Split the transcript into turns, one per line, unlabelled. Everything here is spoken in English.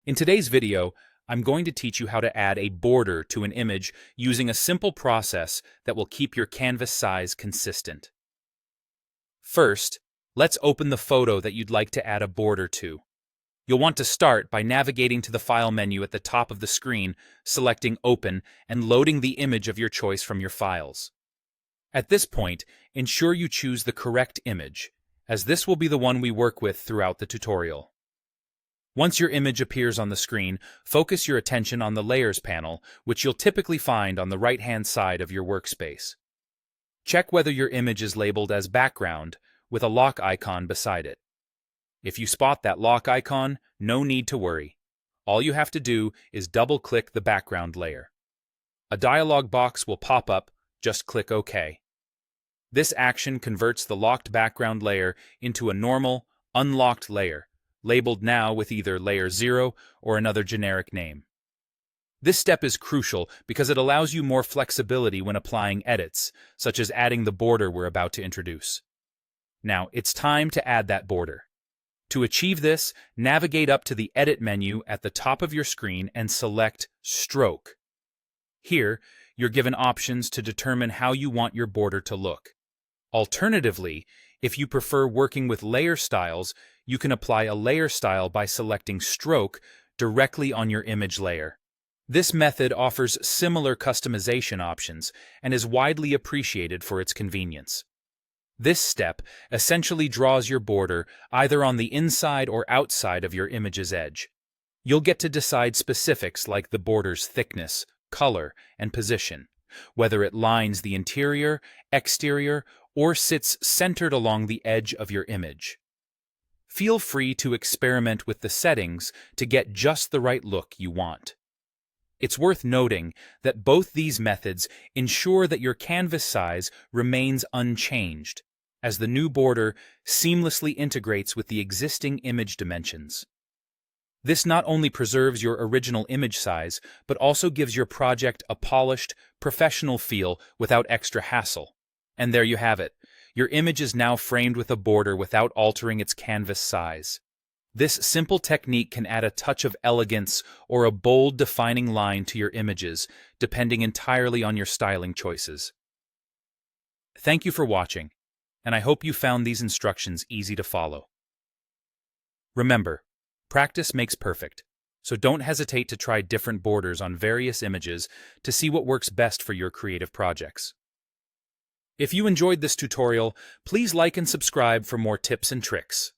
In today's video, I'm going to teach you how to add a border to an image using a simple process that will keep your canvas size consistent. First, let's open the photo that you'd like to add a border to. You'll want to start by navigating to the File menu at the top of the screen, selecting Open, and loading the image of your choice from your files. At this point, ensure you choose the correct image, as this will be the one we work with throughout the tutorial. Once your image appears on the screen, focus your attention on the Layers panel, which you'll typically find on the right-hand side of your workspace. Check whether your image is labeled as background, with a lock icon beside it. If you spot that lock icon, no need to worry. All you have to do is double-click the background layer. A dialog box will pop up, just click OK. This action converts the locked background layer into a normal, unlocked layer, labeled now with either Layer 0 or another generic name. This step is crucial because it allows you more flexibility when applying edits, such as adding the border we're about to introduce. Now, it's time to add that border. To achieve this, navigate up to the Edit menu at the top of your screen and select Stroke. Here, you're given options to determine how you want your border to look. Alternatively, if you prefer working with layer styles, you can apply a layer style by selecting Stroke directly on your image layer. This method offers similar customization options and is widely appreciated for its convenience. This step essentially draws your border either on the inside or outside of your image's edge. You'll get to decide specifics like the border's thickness, color, and position, whether it lines the interior, exterior, or sits centered along the edge of your image. Feel free to experiment with the settings to get just the right look you want. It's worth noting that both these methods ensure that your canvas size remains unchanged, as the new border seamlessly integrates with the existing image dimensions. This not only preserves your original image size, but also gives your project a polished, professional feel without extra hassle. And there you have it. Your image is now framed with a border without altering its canvas size. This simple technique can add a touch of elegance or a bold, defining line to your images, depending entirely on your styling choices. Thank you for watching, and I hope you found these instructions easy to follow. Remember, practice makes perfect, so don't hesitate to try different borders on various images to see what works best for your creative projects. If you enjoyed this tutorial, please like and subscribe for more tips and tricks.